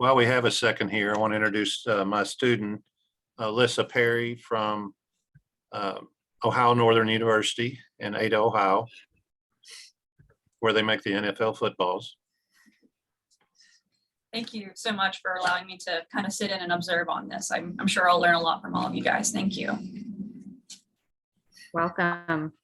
While we have a second here, I want to introduce my student, Alyssa Perry from Ohio Northern University in Ada, Ohio, where they make the NFL footballs. Thank you so much for allowing me to kind of sit in and observe on this. I'm sure I'll learn a lot from all of you guys. Thank you. Welcome.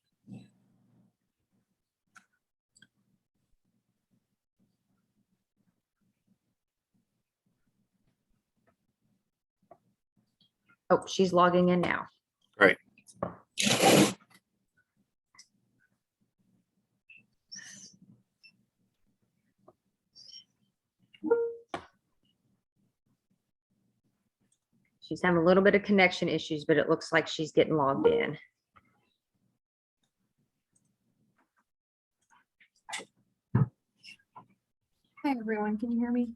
Oh, she's logging in now. Great. She's having a little bit of connection issues, but it looks like she's getting logged in. Hi, everyone. Can you hear me?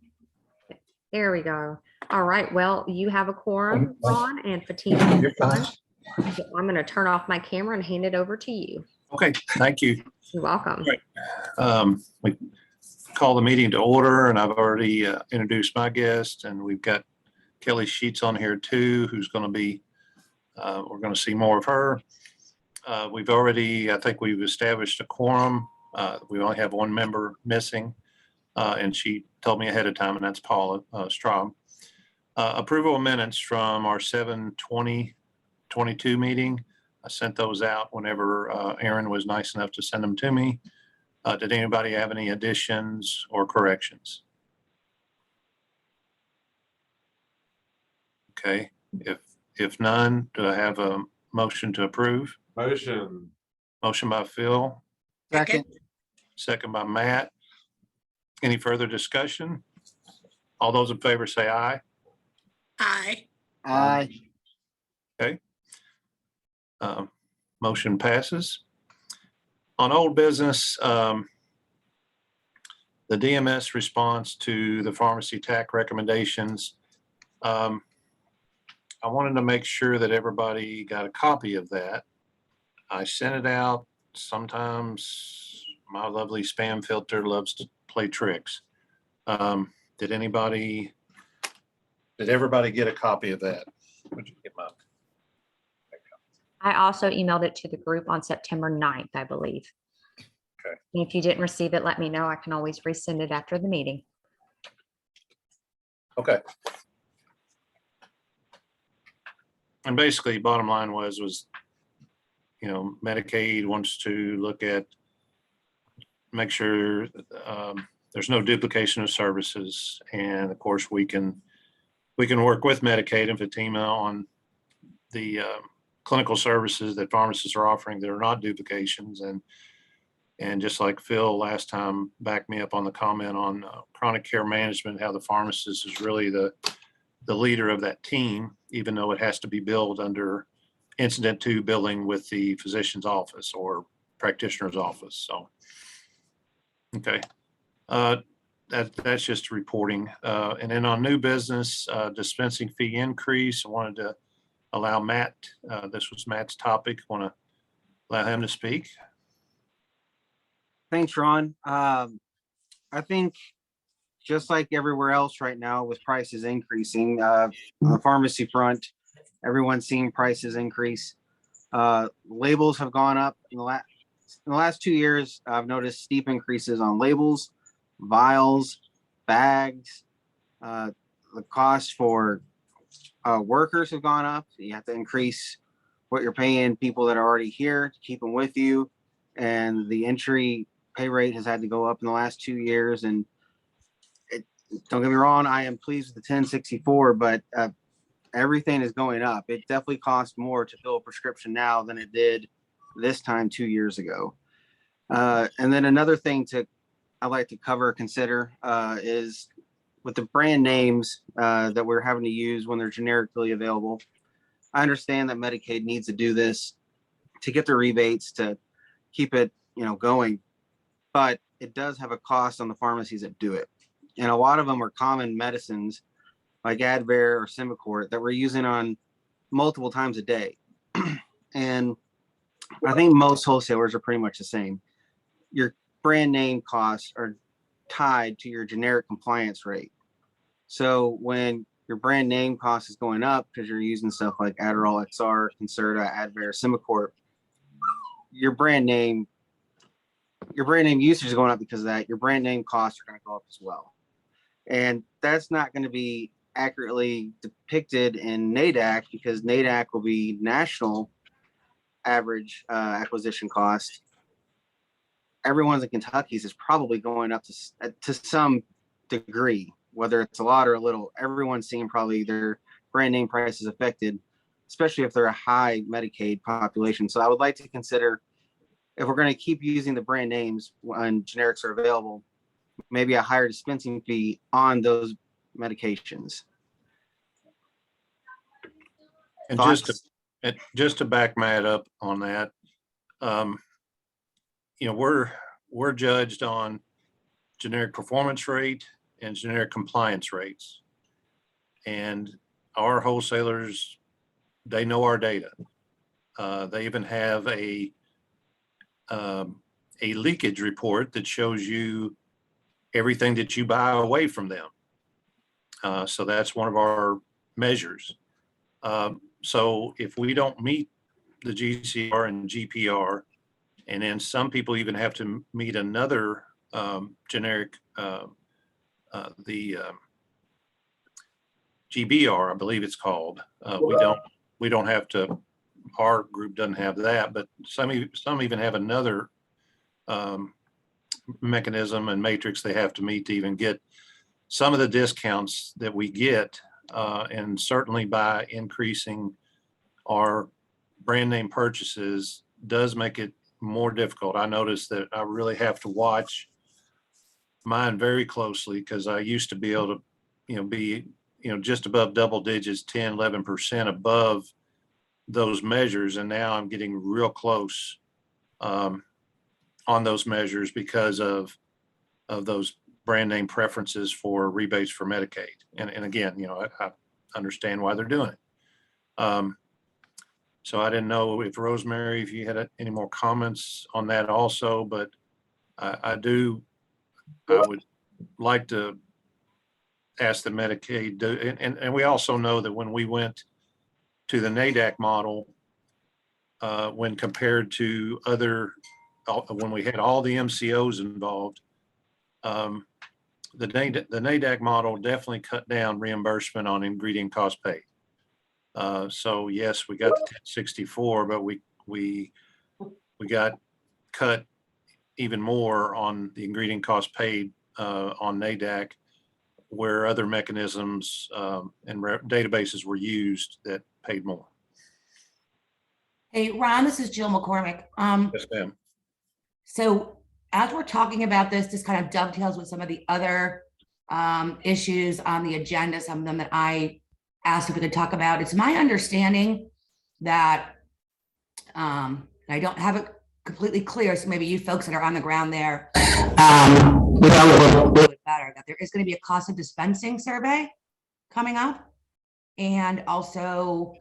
There we go. All right. Well, you have a quorum, Ron and Fatima. You're fine. So I'm going to turn off my camera and hand it over to you. Okay, thank you. You're welcome. Right. We call the meeting to order, and I've already introduced my guest, and we've got Kelly Sheets on here too, who's going to be, we're going to see more of her. We've already, I think we've established a quorum. We only have one member missing, and she told me ahead of time, and that's Paula Straub. Approval of minutes from our 7/20/22 meeting. I sent those out whenever Aaron was nice enough to send them to me. Did anybody have any additions or corrections? Okay, if none, do I have a motion to approve? Motion. Motion by Phil, Second. second by Matt. Any further discussion? All those in favor say aye. Aye. Aye. Motion passes. On old business, the DMS response to the pharmacy TAC recommendations. I wanted to make sure that everybody got a copy of that. I sent it out. Sometimes my lovely spam filter loves to play tricks. Did everybody get a copy of that? Would you get my? I also emailed it to the group on September 9th, I believe. Okay. And if you didn't receive it, let me know. I can always resend it after the meeting. Okay. And basically, bottom line was, Medicaid wants to look at, make sure there's no duplication of services. And of course, we can work with Medicaid and Fatima on the clinical services that pharmacists are offering that are not duplications. And just like Phil last time backed me up on the comment on chronic care management, how the pharmacist is really the leader of that team, even though it has to be billed under incident to billing with the physician's office or practitioner's office. So, okay. That's just reporting. And then on new business, dispensing fee increase, I wanted to allow Matt, this was Matt's topic. Want to allow him to speak. Thanks, Ron. I think just like everywhere else right now with prices increasing, on the pharmacy front, everyone's seeing prices increase. Labels have gone up in the last 2 years. I've noticed steep increases on labels, vials, bags. The cost for workers have gone up. You have to increase what you're paying people that are already here to keep them with you. And the entry pay rate has had to go up in the last 2 years. And don't get me wrong, I am pleased with the 1064, but everything is going up. It definitely costs more to fill a prescription now than it did this time 2 years ago. And then another thing I'd like to consider is with the brand names that we're having to use when they're generically available. I understand that Medicaid needs to do this to get the rebates to keep it, going, but it does have a cost on the pharmacies that do it. And a lot of them are common medicines like Advair or Symbicort that we're using on multiple times a day. And I think most wholesalers are pretty much the same. Your brand name costs are tied to your generic compliance rate. So when your brand name cost is going up because you're using stuff like Adderall XR, Concerta, Advair, Symbicort, your brand name usage is going up because of that. Your brand name costs are going to go up as well. And that's not going to be accurately depicted in NADAC because NADAC will be national average acquisition cost. Everyone's in Kentucky's is probably going up to some degree, whether it's a lot or a little. Everyone's seeing probably their brand name prices affected, especially if they're a high Medicaid population. So I would like to consider, if we're going to keep using the brand names when generics are available, maybe a higher dispensing fee on those medications. And Thoughts? just to back Matt up on that, we're judged on generic performance rate and generic compliance rates. And our wholesalers, they know our data. They even have a leakage report that shows you everything that you buy away from them. So that's one of our measures. So if we don't meet the GCR and GPR, and then some people even have to meet another generic, the GBR, I believe it's called. We don't have to, our group doesn't have that, but some even have another mechanism and matrix they have to meet to even get some of the discounts that we get. And certainly by increasing our brand name purchases does make it more difficult. I noticed that I really have to watch mine very closely because I used to be able to, be, just above double digits, 10, 11% above those measures. And now I'm getting real close on those measures because of those brand name preferences for rebates for Medicaid. And again, I understand why they're doing it. So I didn't know if Rosemary, if you had any more comments on that also, but I would like to ask the Medicaid, and we also know that when we went to the NADAC model, when compared to when we had all the MCOs involved, the NADAC model definitely cut down reimbursement on ingredient cost paid. So yes, we got the 1064, but we got cut even more on the ingredient cost paid on NADAC, where other mechanisms and databases were used that paid more. Hey, Ron, this is Jill McCormick. Yes, ma'am. So as we're talking about this kind of dovetails with some of the other issues on the agenda, some of them that I asked if we could talk about. It's my understanding that I don't have it completely clear, so maybe you folks that are on the ground there will know a little bit better, that there is going to be a cost of dispensing survey coming up, and also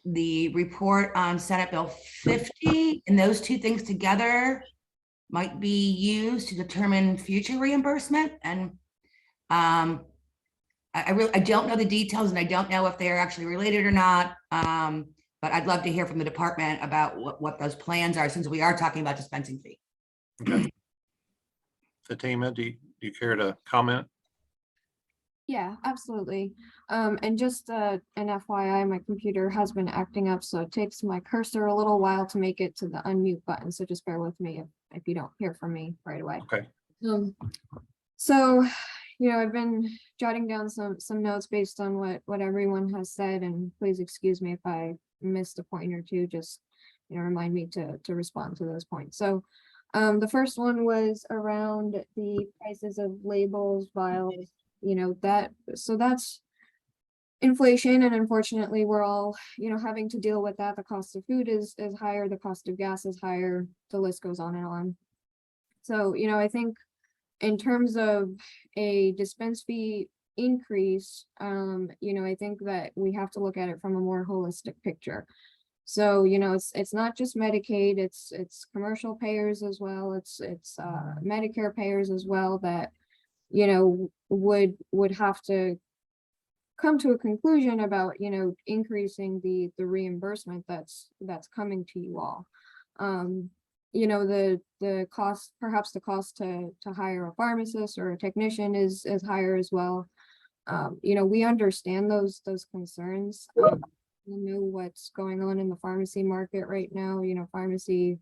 the report on Senate Bill 50, and those two things together might be used to determine future reimbursement. And I don't know the details, and I don't know if they're actually related or not. But I'd love to hear from the department about what those plans are, since we are talking about dispensing fee. Okay. Fatima, do you care to comment? Yeah, absolutely. And just an FYI, my computer has been acting up, so it takes my cursor a little while to make it to the unmute button. So just bear with me if you don't hear from me right away. Okay. So, I've been jotting down some notes based on what everyone has said, and please excuse me if I missed a point or two. Just remind me to respond to those points. So the first one was around the prices of labels, vials, that's inflation, and unfortunately we're all having to deal with that. The cost of food is higher, the cost of gas is higher, the list goes on and on. So I think in terms of a dispense fee increase, I think that we have to look at it from a more holistic picture. So it's not just Medicaid, it's commercial payers as well, it's Medicare payers as well that would have to come to a conclusion about, increasing the reimbursement that's coming to you all. The cost, perhaps the cost to hire a pharmacist or a technician is higher as well. We understand those concerns. We know what's going on in the pharmacy market right now. Pharmacy,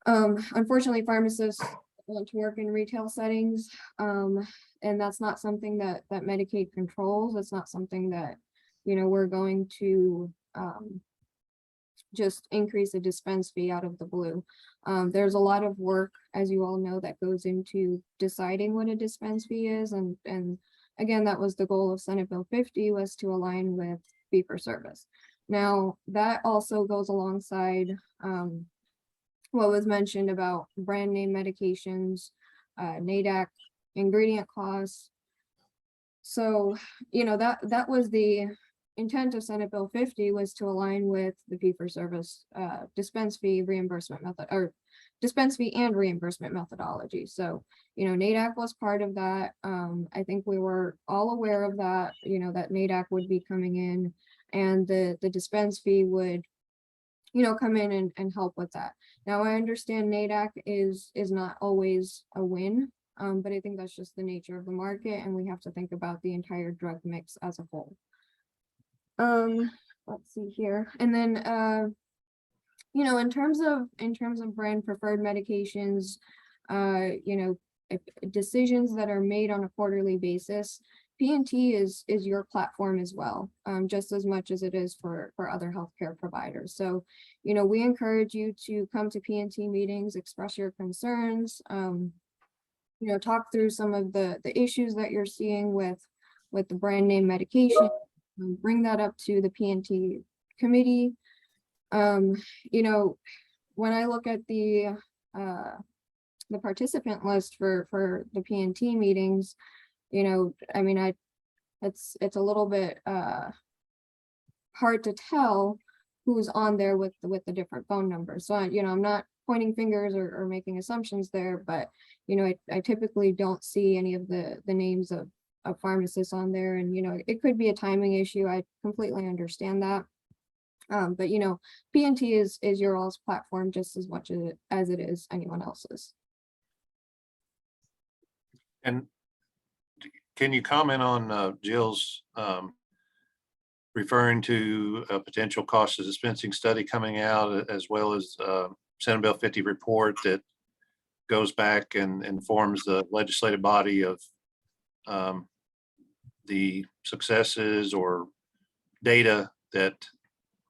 unfortunately, pharmacists want to work in retail settings. And that's not something that Medicaid controls. It's not something that, we're going to just increase a dispense fee out of the blue. There's a lot of work, as you all know, that goes into deciding what a dispense fee is. And again, that was the goal of Senate Bill 50, was to align with fee for service. Now, that also goes alongside what was mentioned about brand name medications, NADAC ingredient costs. So, that was the intent of Senate Bill 50, was to align with the fee for service dispense fee reimbursement method, or dispense fee and reimbursement methodology. So, NADAC was part of that. I think we were all aware of that, that NADAC would be coming in, and the dispense fee would, come in and help with that. Now, I understand NADAC is not always a win, but I think that's just the nature of the market, and we have to think about the entire drug mix as a whole. Let's see here. And then, in terms of brand preferred medications, if decisions that are made on a quarterly basis, P&T is your platform as well, just as much as it is for other healthcare providers. So, we encourage you to come to P&T meetings, express your concerns, talk through some of the issues that you're seeing with the brand name medication, bring that up to the P&T committee. When I look at the participant list for the P&T meetings, it's a little bit hard to tell who's on there with the different phone numbers. So I'm not pointing fingers or making assumptions there, but I typically don't see any of the names of pharmacists on there, and it could be a timing issue. I completely understand that. But P&T is your all's platform just as much as it is anyone else's. And can you comment on Jill's referring to a potential cost of dispensing study coming out, as well as Senate Bill 50 report that goes back and informs the legislative body of the successes or data that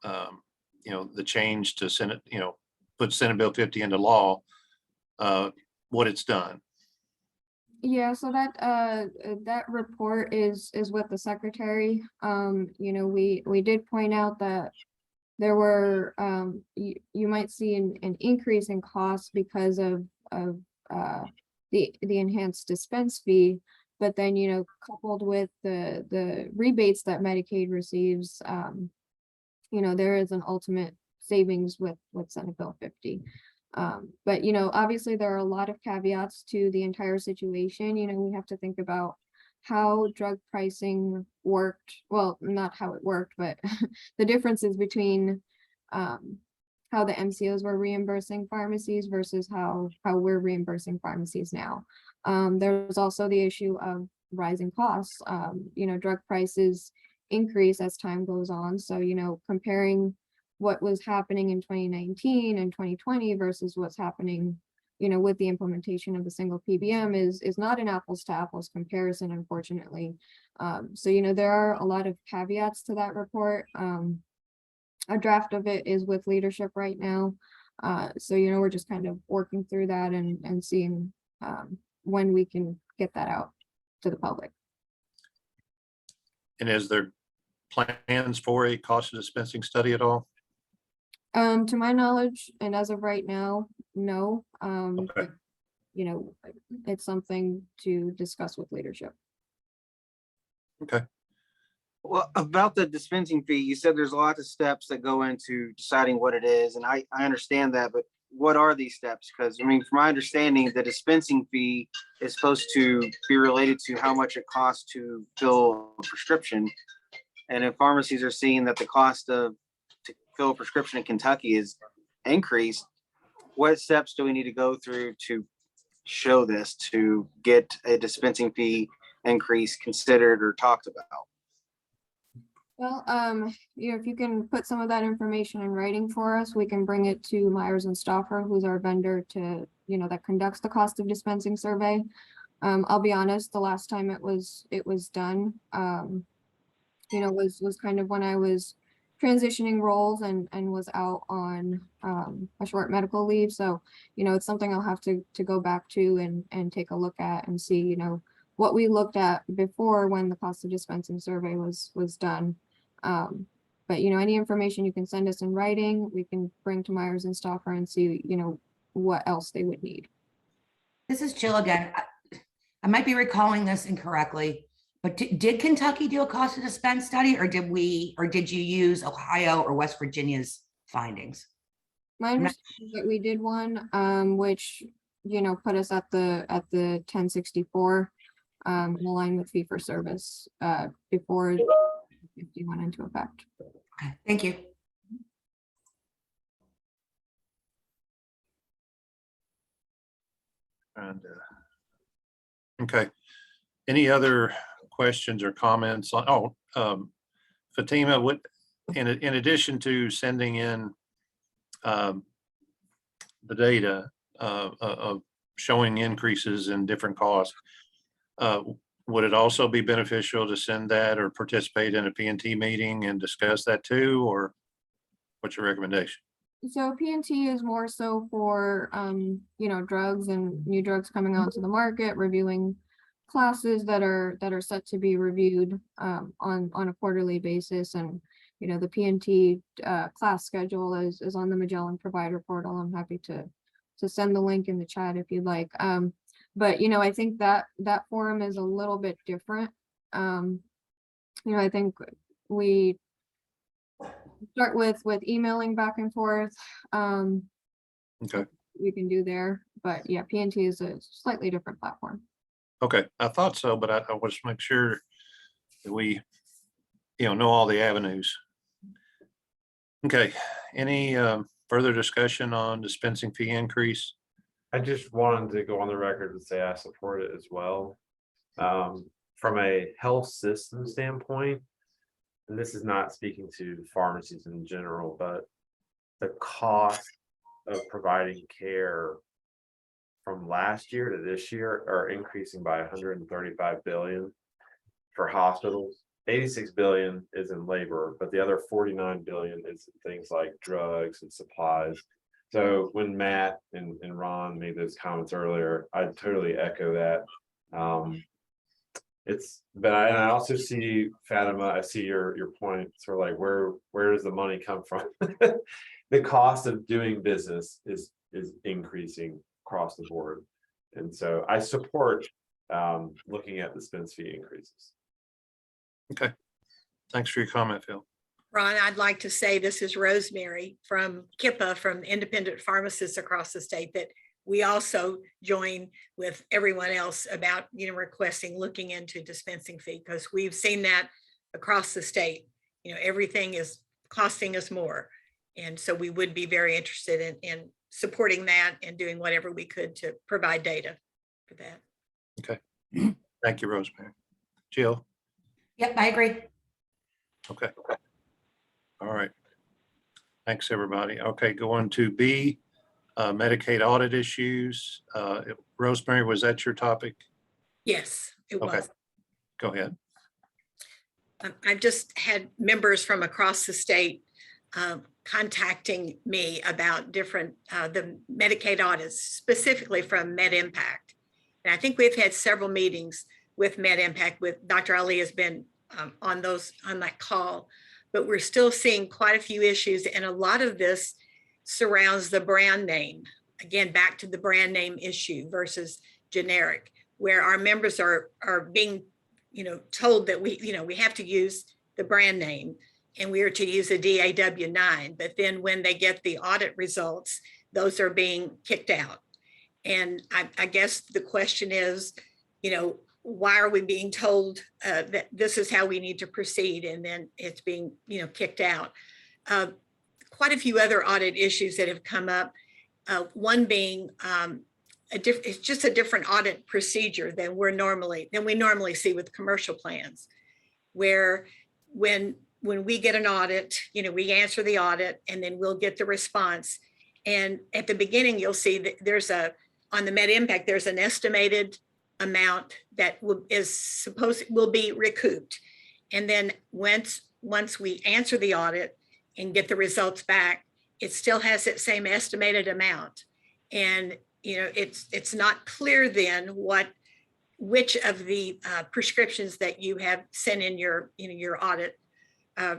the change to Senate, put Senate Bill 50 into law, what it's done? Yeah, so that report is with the secretary. We did point out that there were you might see an increase in costs because of the enhanced dispense fee, but then coupled with the rebates that Medicaid receives, there is an ultimate savings with Senate Bill 50. But obviously there are a lot of caveats to the entire situation. We have to think about how drug pricing worked. Well, not how it worked, but the differences between how the MCOs were reimbursing pharmacies versus how we're reimbursing pharmacies now. There's also the issue of rising costs. Drug prices increase as time goes on. So, comparing what was happening in 2019 and 2020 versus what's happening, with the implementation of the single PBM is not an apples to apples comparison, unfortunately. So, there are a lot of caveats to that report. A draft of it is with leadership right now. So, we're just kind of working through that and seeing when we can get that out to the public. And is there plans for a cost of dispensing study at all? To my knowledge, and as of right now, no. Okay. But, it's something to discuss with leadership. Okay. Well, about the dispensing fee, you said there's a lot of steps that go into deciding what it is, and I understand that, but what are these steps? Because I mean, from my understanding, the dispensing fee is supposed to be related to how much it costs to fill a prescription. And if pharmacies are seeing that the cost to fill a prescription in Kentucky is increased, what steps do we need to go through to show this, to get a dispensing fee increase considered or talked about? Well, you know, if you can put some of that information in writing for us, we can bring it to Myers and Stauffer, who's our vendor to, you know, that conducts the cost of dispensing survey. I'll be honest, the last time it was done, you know, was kind of when I was transitioning roles and was out on a short medical leave. So, you know, it's something I'll have to go back to and take a look at and see, you know, what we looked at before when the cost of dispensing survey was done. But, you know, any information you can send us in writing, we can bring to Myers and Stauffer and see, you know, what else they would need. This is Jill again. I might be recalling this incorrectly, but did Kentucky do a cost of dispense study, or did you use Ohio or West Virginia's findings? My understanding is that we did one, which, you know, put us at the 1064, in line with fee for service, before 50 went into effect. Okay, thank you. And, okay. Any other questions or comments on, Fatima, what, in addition to sending in the data of showing increases in different costs, would it also be beneficial to send that or participate in a P&T meeting and discuss that too, or what's your recommendation? So P&T is more so for, you know, drugs and new drugs coming onto the market, reviewing classes that are set to be reviewed on a quarterly basis. And, you know, the P&T class schedule is on the Magellan provider portal. I'm happy to send the link in the chat if you'd like. But, you know, I think that forum is a little bit different. You know, I think we start with emailing back and forth. Okay. We can do there, but yeah, P&T is a slightly different platform. Okay, I thought so, but I want to make sure that we, you know all the avenues. Okay, any further discussion on dispensing fee increase? I just wanted to go on the record and say I support it as well. From a health system standpoint, and this is not speaking to pharmacies in general, but the cost of providing care from last year to this year are increasing by 135 billion for hospitals. 86 billion is in labor, but the other 49 billion is things like drugs and supplies. So when Matt and Ron made those comments earlier, I totally echo that. But I also see, Fatima, I see your point, sort of like where does the money come from? The cost of doing business is increasing across the board. And so I support looking at the dispense fee increases. Okay, thanks for your comment, Phil. Ron, I'd like to say this is Rosemary from KIPA, from Independent Pharmacists across the state, that we also join with everyone else about, you know, requesting looking into dispensing fee, because we've seen that across the state. You know, everything is costing us more. And so we would be very interested in supporting that and doing whatever we could to provide data for that. Okay, thank you, Rosemary. Jill? Yep, I agree. Okay. All right. Thanks, everybody. Okay, going to B, Medicaid audit issues. Rosemary, was that your topic? Yes, it Okay. was. Go ahead. I've just had members from across the state contacting me about different, the Medicaid audits, specifically from MedImpact. And I think we've had several meetings with MedImpact, with Dr. Ali has been on that call, but we're still seeing quite a few issues. And a lot of this surrounds the brand name. Again, back to the brand name issue versus generic, where our members are being, you know, told that we have to use the brand name and we are to use a DAW9. But then when they get the audit results, those are being kicked out. And I guess the question is, why are we being told that this is how we need to proceed, and then it's being, kicked out? Quite a few other audit issues that have come up. One being it's just a different audit procedure than we normally see with commercial plans, where when we get an audit, we answer the audit and then we'll get the response. And at the beginning, you'll see that on the med impact, there's an estimated amount that will be recouped. And then once we answer the audit and get the results back, it still has that same estimated amount. And it's not clear then which of the prescriptions that you have sent in your audit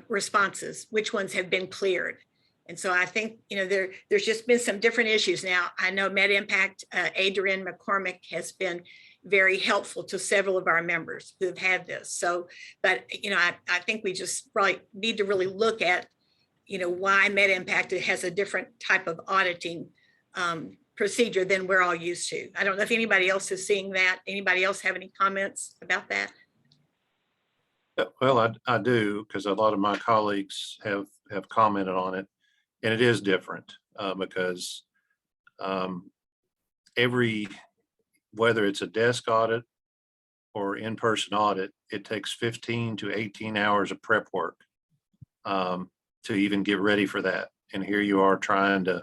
responses, which ones have been cleared. And so I think, there's just been some different issues. Now, I know Med Impact, Adrian McCormick has been very helpful to several of our members who've had this. So, but, I think we just probably need to really look at, why Med Impact has a different type of auditing procedure than we're all used to. I don't know if anybody else is seeing that. Anybody else have any comments about that? Well, I do, because a lot of my colleagues have commented on it, and it is different because whether it's a desk audit or in-person audit, it takes 15 to 18 hours of prep work to even get ready for that. And here you are trying to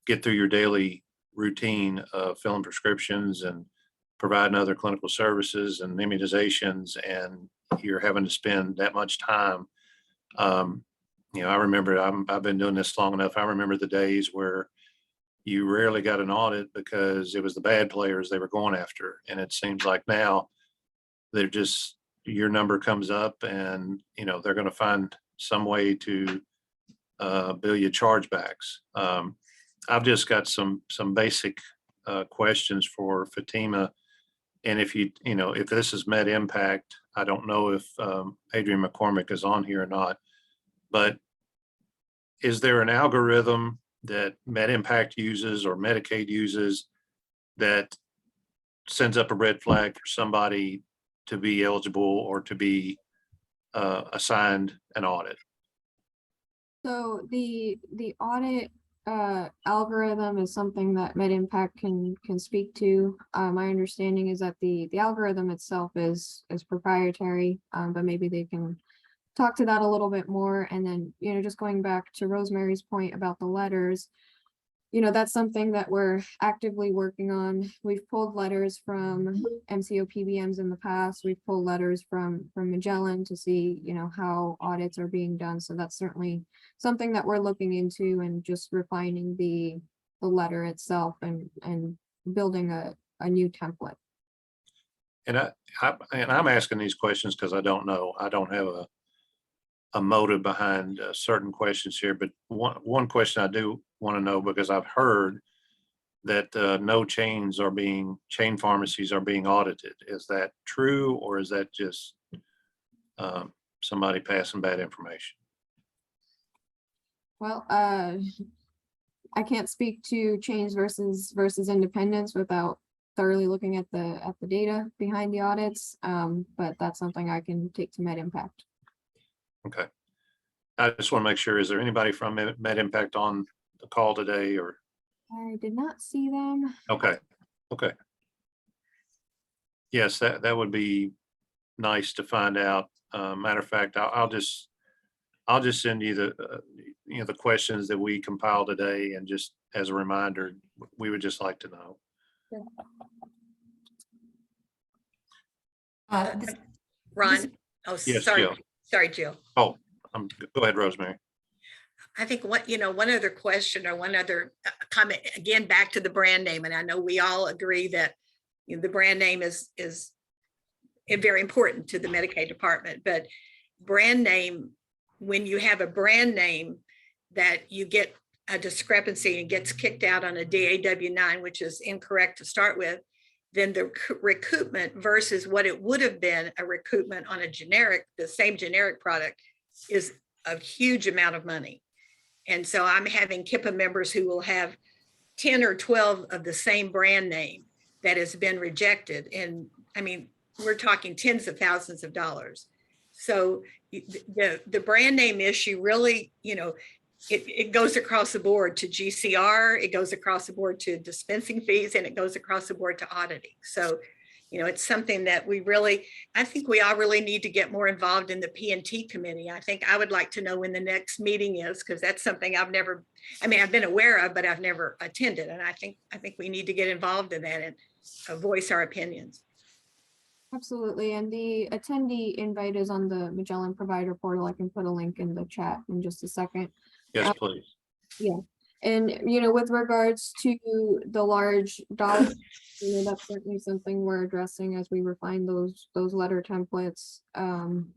get through your daily routine of filling prescriptions and providing other clinical services and immunizations, and you're having to spend that much time. I remember I've been doing this long enough. I remember the days where you rarely got an audit because it was the bad players they were going after. And it seems like now your number comes up and, they're going to find some way to bill you chargebacks. I've just got some basic questions for Fatima. And if if this is Med Impact, I don't know if Adrian McCormick is on here or not, but is there an algorithm that Med Impact uses or Medicaid uses that sends up a red flag for somebody to be eligible or to be assigned an audit? So the audit algorithm is something that Med Impact can speak to. My understanding is that the algorithm itself is proprietary, but maybe they can talk to that a little bit more. And then, just going back to Rosemary's point about the letters, that's something that we're actively working on. We've pulled letters from MCO PBMs in the past. We've pulled letters from Magellan to see, how audits are being done. So that's certainly something that we're looking into, and just refining the letter itself and building a new template. And I'm asking these questions because I don't know. I don't have a motive behind certain questions here, but one question I do want to know, because I've heard that no chain pharmacies are being audited. Is that true, or is that just somebody passing bad information? Well, I can't speak to chains versus independents without thoroughly looking at the data behind the audits. But that's something I can take to Med Impact. Okay. I just want to make sure, is there anybody from Med Impact on the call today, or? I did not see them. Okay. Yes, that would be nice to find out. Matter of fact, I'll just send you the questions that we compiled today, and just as a reminder, we would just like to know. Ron? Oh, Yes, sorry. Jill. Sorry, Jill. Oh, go ahead, Rosemary. I think one other question or one other comment, again, back to the brand name. And I know we all agree that the brand name is very important to the Medicaid department, but brand name, when you have a brand name that you get a discrepancy and gets kicked out on a DAW9, which is incorrect to start with, then the recoupment versus what it would have been a recoupment on the same generic product, is a huge amount of money. And so I'm having KIPA members who will have 10 or 12 of the same brand name that has been rejected. And I mean, we're talking tens of thousands of dollars. So the brand name issue really, it goes across the board to GCR, it goes across the board to dispensing fees, and it goes across the board to auditing. So, it's something that I think we all really need to get more involved in the P&T committee. I think I would like to know when the next meeting is, because that's something I've been aware of, but I've never attended. And I think we need to get involved in that and voice our opinions. Absolutely. And the attendee invite is on the Magellan provider portal. I can put a link in the chat in just a second. Yes, please. And, with regards to the large dollar, that's certainly something we're addressing as we refine those letter templates. And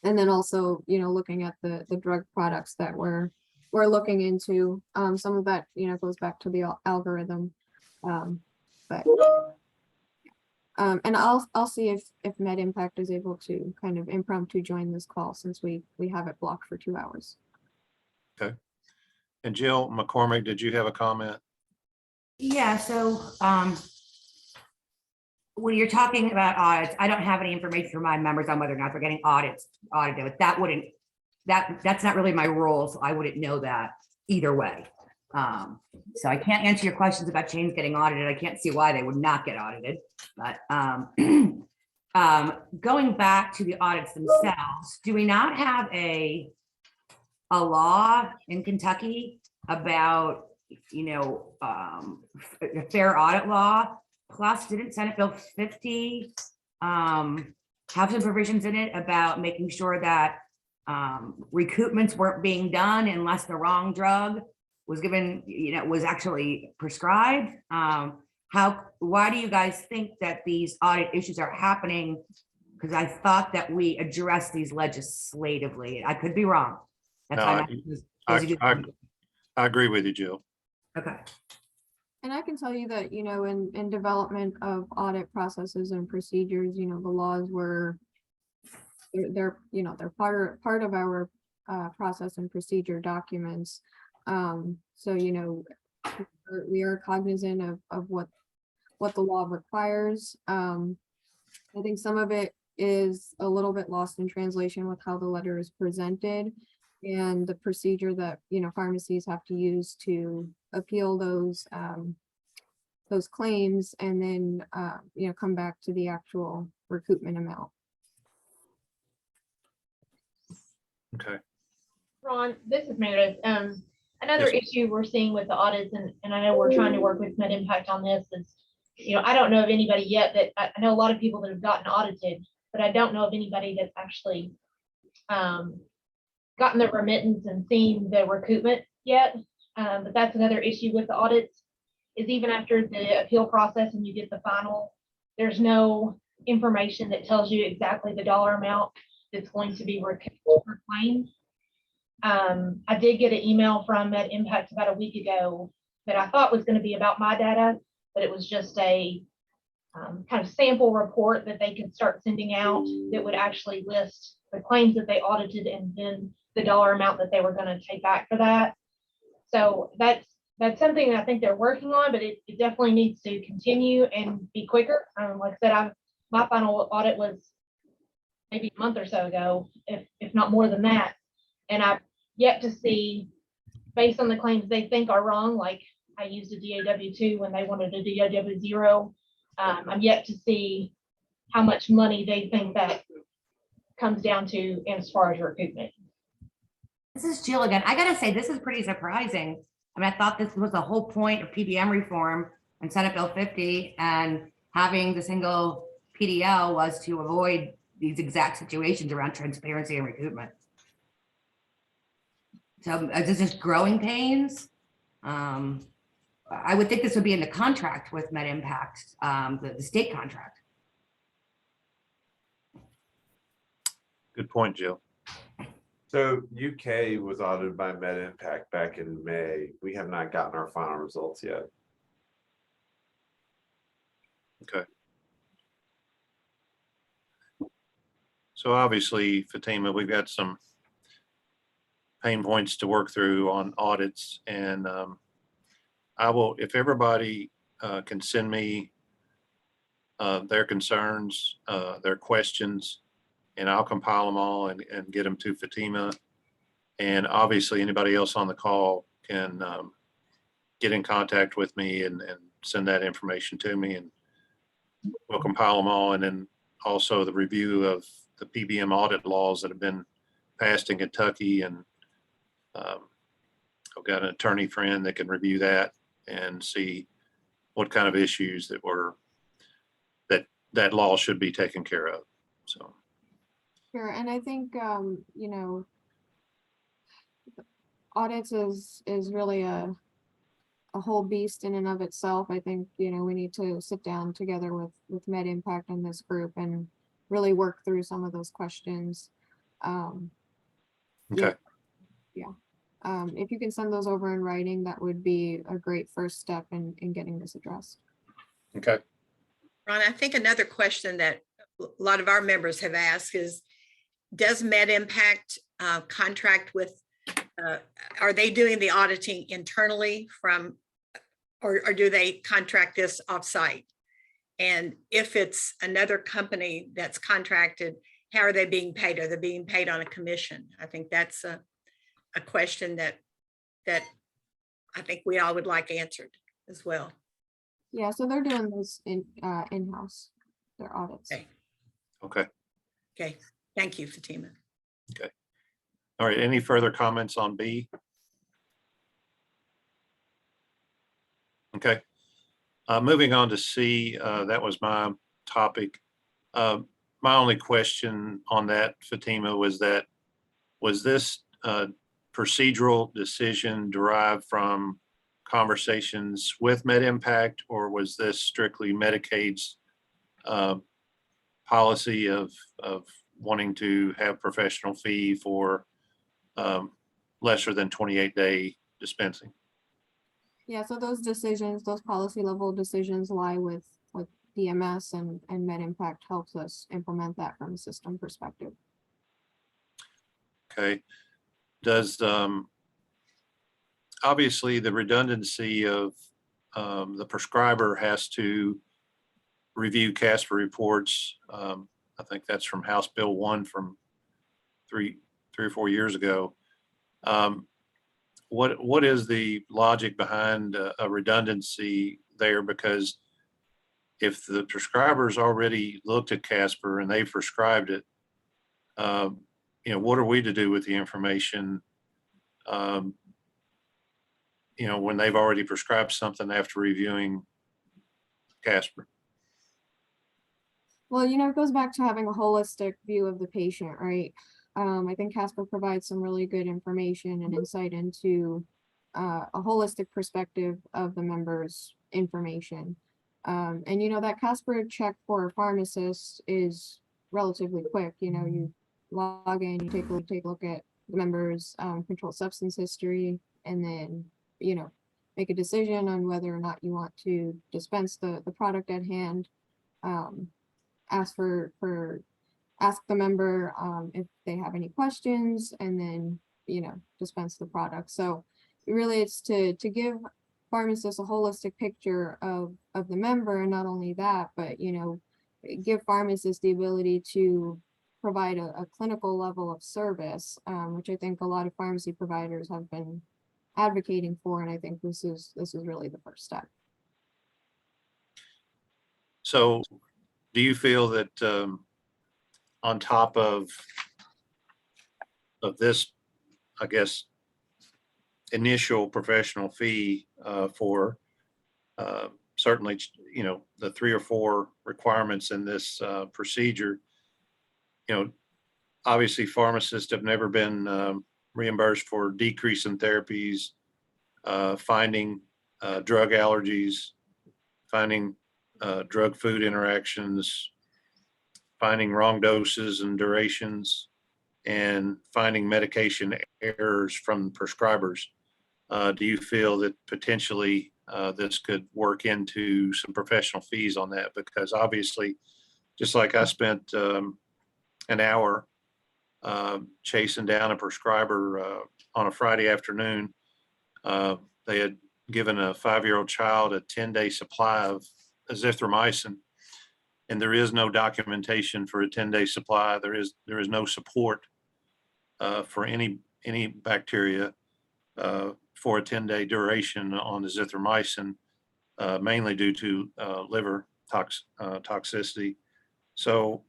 then also, looking at the drug products that we're looking into. Some of that, goes back to the algorithm. And I'll see if Med Impact is able to kind of impromptu join this call, since we have it blocked for 2 hours. Okay. And Jill McCormick, did you have a comment? Yeah, so when you're talking about audits, I don't have any information from my members on whether or not they're getting audited, but that's not really my role, so I wouldn't know that either way. So I can't answer your questions about chains getting audited. I can't see why they would not get audited, but going back to the audits themselves, do we not have a law in Kentucky about, a fair audit law? Plus, didn't Senate Bill 50 have some provisions in it about making sure that recoupments weren't being done unless the wrong drug was given, was actually prescribed? Why do you guys think that these audit issues are happening? Because I thought that we addressed these legislatively. I could be wrong. That's No, why I agree with you, Jill. okay. And I can tell you that, in development of audit processes and procedures, the laws they're part of our process and procedure documents. So, we are cognizant of what the law requires. I think some of it is a little bit lost in translation with how the letter is presented and the procedure that, pharmacies have to use to appeal those claims, and then, come back to the actual recoupment amount. Okay. Ron, this is Meredith. Another Yes. issue we're seeing with the audits, and I know we're trying to work with Med Impact on this, is, I don't know of anybody yet that, I know a lot of people that have gotten audited, but I don't know of anybody that's actually gotten the remittance and seen the recoupment yet. But that's another issue with the audits, is even after the appeal process and you get the final, there's no information that tells you exactly the dollar amount that's going to be recouped per claim. I did get an email from Med Impact about a week ago that I thought was going to be about my data, but it was just a kind of sample report that they could start sending out that would actually list the claims that they audited and then the dollar amount that they were going to take back for that. So that's something that I think they're working on, but it definitely needs to continue and be quicker. Like I said, my final audit was maybe a month or so ago, if not more than that. And I've yet to see, based on the claims they think are wrong, like I used a DAW2 when they wanted a DAW0. I'm yet to see how much money they think that comes down to as far as recoupment. This is Jill again. I gotta say, this is pretty surprising. I mean, I thought this was the whole point of PBM reform and Senate Bill 50, and having the single PDL was to avoid these exact situations around transparency and recoupment. So is this just growing pains? I would think this would be in the contract with Med Impact, the state contract. Good point, Jill. So UK was audited by Med Impact back in May. We have not gotten our final results yet. Okay. So obviously, Fatima, we've got some pain points to work through on audits, and I will, if everybody can send me their concerns, their questions, and I'll compile them all and get them to Fatima. And obviously, anybody else on the call can get in contact with me and send that information to me, and we'll compile them all. And then also the review of the PBM audit laws that have been passed in Kentucky. And I've got an attorney friend that can review that and see what kind of issues that law should be taken care of. So. Sure, and I think, you know, audits is really a whole beast in and of itself. I think, you know, we need to sit down together with Med Impact and this group and really work through some of those questions. Okay. If you can send those over in writing, that would be a great first step in getting this addressed. Okay. Ron, I think another question that a lot of our members have asked is, does Med Impact contract with, are they doing the auditing internally from, or do they contract this offsite? And if it's another company that's contracted, how are they being paid? Are they being paid on a commission? I think that's a question that I think we all would like answered as well. Yeah, so they're doing this in-house, their audits. Okay. Okay. Okay, thank you, Fatima. All right. Any further comments on B? Okay. Moving on to C, that was my topic. My only question on that, Fatima, was this procedural decision derived from conversations with Med Impact, or was this strictly Medicaid's policy of wanting to have professional fee for lesser than 28-day dispensing? Yeah, so those decisions, those policy level decisions lie with DMS, and Med Impact helps us implement that from a system perspective. Okay. Does obviously the redundancy of the prescriber has to review CASPA reports. I think that's from House Bill 1 from three or 4 years ago. What is the logic behind a redundancy there? Because if the prescriber's already looked at CASPA and they prescribed it, you know, what are we to do with the information, you know, when they've already prescribed something after reviewing CASPA? Well, you know, it goes back to having a holistic view of the patient, right? I think CASPA provides some really good information and insight into a holistic perspective of the member's information. And, you know, that CASPA check for a pharmacist is relatively quick. You know, you log in, you take a look at the member's controlled substance history, and then, you know, make a decision on whether or not you want to dispense the product at hand. Ask the member if they have any questions, and then, you know, dispense the product. So really it's to give pharmacists a holistic picture of the member, and not only that, but, you know, give pharmacists the ability to provide a clinical level of service, which I think a lot of pharmacy providers have been advocating for, and I think this is really the first step. So do you feel that on top of this, I guess, initial professional fee for certainly, you know, the 3 or 4 requirements in this procedure, you know, obviously pharmacists have never been reimbursed for decrease in therapies, finding drug allergies, finding drug food interactions, finding wrong doses and durations, and finding medication errors from prescribers. Do you feel that potentially this could work into some professional fees on that? Because obviously, just like I spent an hour chasing down a prescriber on a Friday afternoon, they had given a 5-year-old child a 10-day supply of azithromycin, and there is no documentation for a 10-day supply. There is no support for any bacteria for a 10-day duration on azithromycin, mainly due to liver toxicity. So,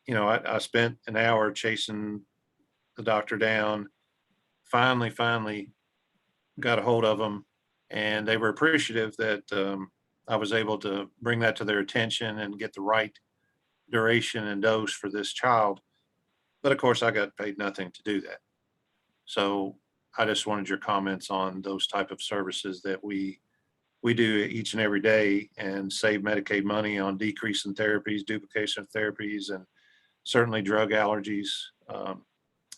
I spent an hour chasing the doctor down. Finally got a hold of them, and they were appreciative that I was able to bring that to their attention and get the right duration and dose for this child. But of course, I got paid nothing to do that. So I just wanted your comments on those type of services that we do each and every day, and save Medicaid money on decreasing therapies, duplication of therapies, and certainly drug allergies,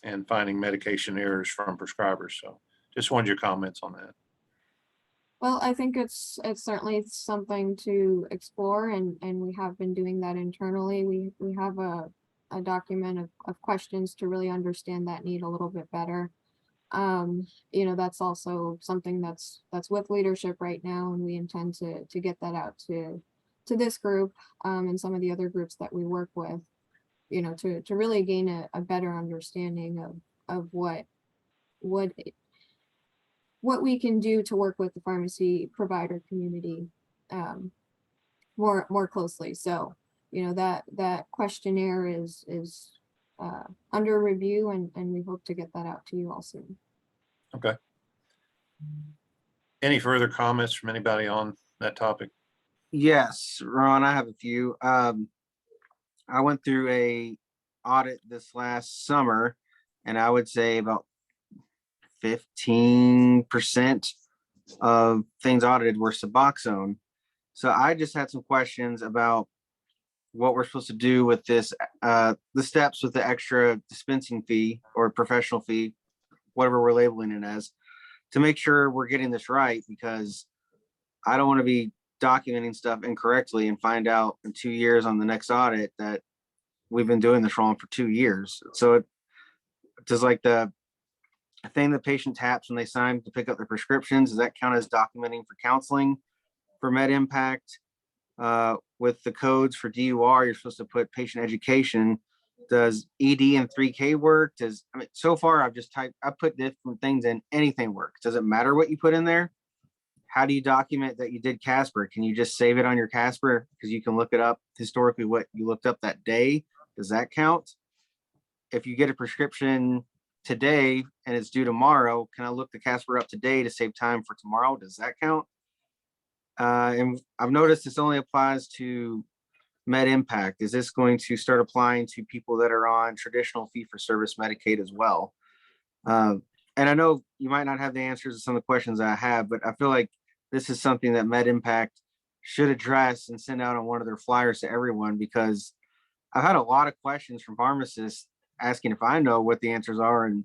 and finding medication errors from prescribers. So just wanted your comments on that. Well, I think it's certainly something to explore, and we have been doing that internally. We have a document of questions to really understand that need a little bit better. That's also something that's with leadership right now, and we intend to get that out to this group, and some of the other groups that we work with, to really gain a better understanding of what we can do to work with the pharmacy provider community more closely. So, that questionnaire is under review, and we hope to get that out to you all soon. Okay. Any further comments from anybody on that topic? Yes, Ron, I have a few. I went through a audit this last summer, and I would say about 15% of things audited were Suboxone. So I just had some questions about what we're supposed to do with this, the steps with the extra dispensing fee or professional fee, whatever we're labeling it as, to make sure we're getting this right, because I don't want to be documenting stuff incorrectly and find out in 2 years on the next audit that we've been doing this wrong for 2 years. So it does, like, the thing the patient taps when they sign to pick up their prescriptions, does that count as documenting for counseling for med impact? With the codes for DUR, you're supposed to put patient education. Does ED and 3K work? So far I put different things in, anything works. Does it matter what you put in there? How do you document that you did Casper? Can you just save it on your Casper? Because you can look it up historically, what you looked up that day. Does that count? If you get a prescription today and it's due tomorrow, can I look the Casper up today to save time for tomorrow? Does that count? And I've noticed this only applies to med impact. Is this going to start applying to people that are on traditional fee-for-service Medicaid as well? And I know you might not have the answers to some of the questions I have, but I feel like this is something that med impact should address and send out on one of their flyers to everyone, because I've had a lot of questions from pharmacists asking if I know what the answers are, and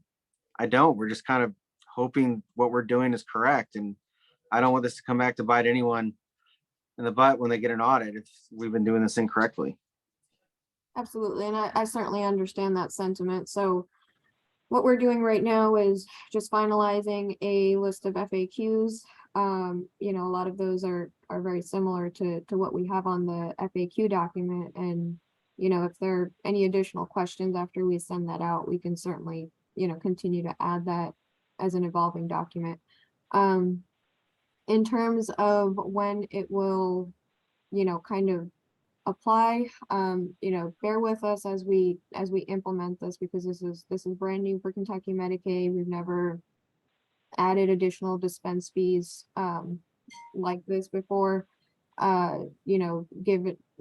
I don't. We're just kind of hoping what we're doing is correct, and I don't want this to come back to bite anyone in the butt when they get an audit if we've been doing this incorrectly. Absolutely, and I certainly understand that sentiment. So what we're doing right now is just finalizing a list of FAQs. A lot of those are very similar to what we have on the FAQ document. And, if there are any additional questions after we send that out, we can certainly, continue to add that as an evolving document. In terms of when it will, kind of apply, bear with us as we implement this, because this is brand new for Kentucky Medicaid. We've never added additional dispense fees like this before.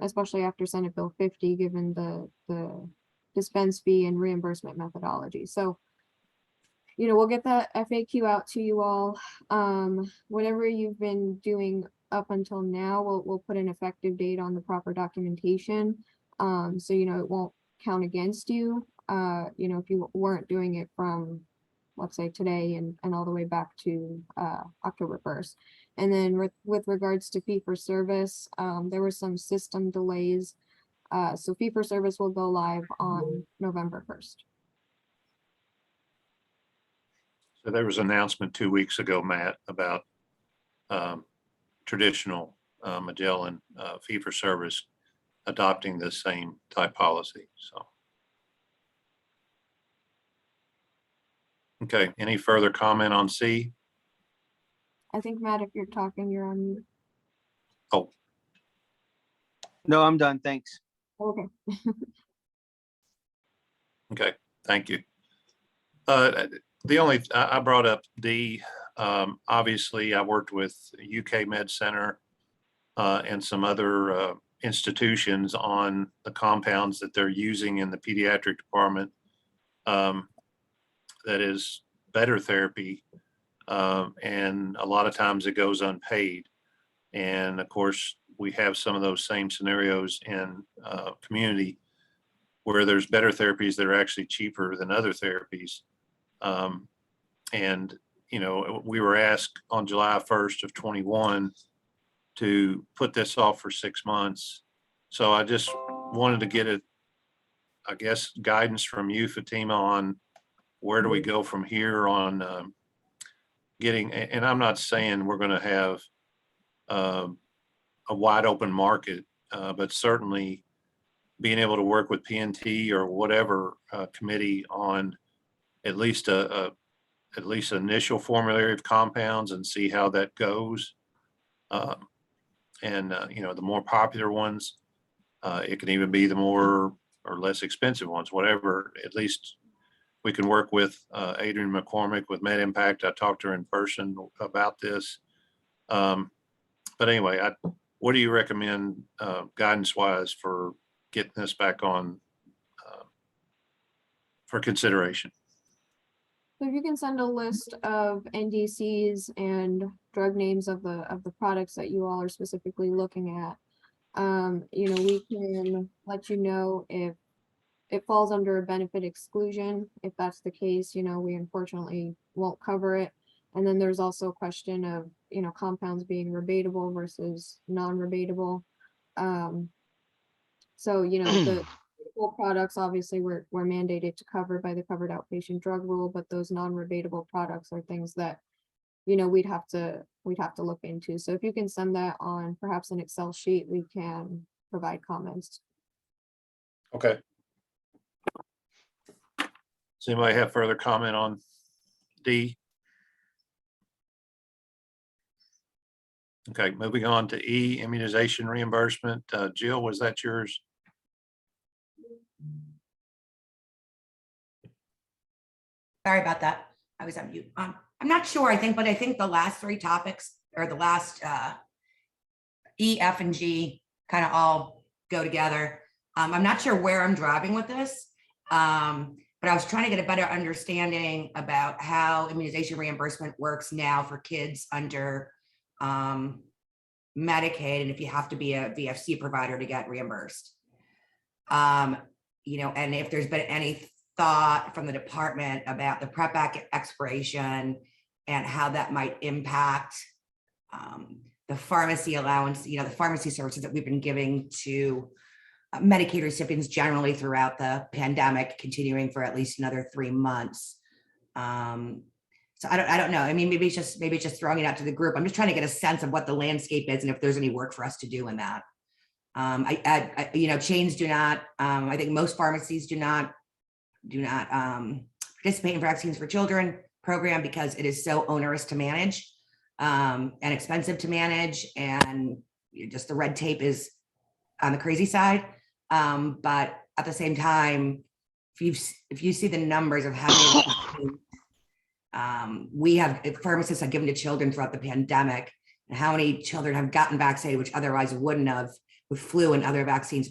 Especially after Senate Bill 50, given the dispense fee and reimbursement methodology. So, we'll get that FAQ out to you all. Whatever you've been doing up until now, we'll put an effective date on the proper documentation. So, it won't count against you. If you weren't doing it from, let's say, today and all the way back to October 1st. And then with regards to fee for service, there were some system delays. So fee for service will go live on November 1st. So there was an announcement 2 weeks ago, Matt, about traditional Magellan fee for service adopting the same type policy. So. Okay, any further comment on C? I think, Matt, if you're talking, you're on mute. Oh, No, I'm done. Thanks. Okay. okay, thank you. The only, I brought up D. Obviously, I worked with UK Med Center and some other institutions on the compounds that they're using in the pediatric department. That is better therapy. And a lot of times it goes unpaid. And of course, we have some of those same scenarios in community where there's better therapies that are actually cheaper than other therapies. And, you know, we were asked on July 1st of 21 to put this off for 6 months. So I just wanted to get I guess, guidance from you, Fatima, on where do we go from here on getting, and I'm not saying we're going to have a wide open market, but certainly being able to work with PNT or whatever committee on at least initial formulary of compounds and see how that goes. You know, the more popular ones, it can even be the more or less expensive ones, whatever. At least we can work with Adrian McCormick with Med Impact. I talked to her in person about this. But anyway, what do you recommend guidance-wise for getting this back on for consideration? So if you can send a list of NDCs and drug names of the products that you all are specifically looking at, you know, we can let you know if it falls under a benefit exclusion. If that's the case, you know, we unfortunately won't cover it. And then there's also a question of, you know, compounds being rebatable versus non-rebatable. So, you know, the full products, obviously, we're mandated to cover by the covered outpatient drug rule, but those non-rebatable products are things that, you know, we'd have to look into. So if you can send that on perhaps an Excel sheet, we can provide comments. Okay. Does anybody have further comment on D? Okay, moving on to E, immunization reimbursement. Jill, was that yours? Sorry about that. I was on mute. I'm not sure, I think the last three topics or the last E, F, and G kind of all go together. I'm not sure where I'm driving with this, but I was trying to get a better understanding about how immunization reimbursement works now for kids under Medicaid, and if you have to be a VFC provider to get reimbursed. You know, and if there's been any thought from the department about the PrEP Act expiration and how that might impact the pharmacy allowance, you know, the pharmacy services that we've been giving to Medicaid recipients generally throughout the pandemic, continuing for at least another 3 months. So I don't know. I mean, maybe it's just throwing it out to the group. I'm just trying to get a sense of what the landscape is and if there's any work for us to do in that. I you know, chains do not. I think most pharmacies do not participate in Vaccines for Children program because it is so onerous to manage and expensive to manage, and just the red tape is on the crazy side. But at the same time, if you see the numbers of how many pharmacists have given to children throughout the pandemic, and how many children have gotten vaccinated which otherwise wouldn't have, with flu and other vaccines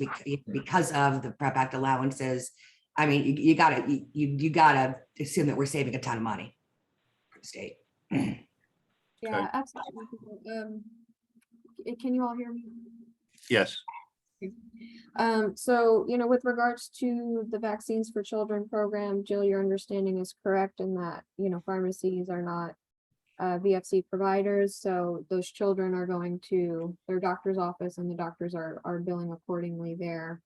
because of the PrEP Act allowances. I mean, you gotta assume that we're saving a ton of money for the state. Yeah, absolutely. Can you all hear me? Yes. So, you know, with regards to the Vaccines for Children program, Jill, your understanding is correct in that, you know, pharmacies are not VFC providers. So those children are going to their doctor's office and the doctors are billing accordingly there.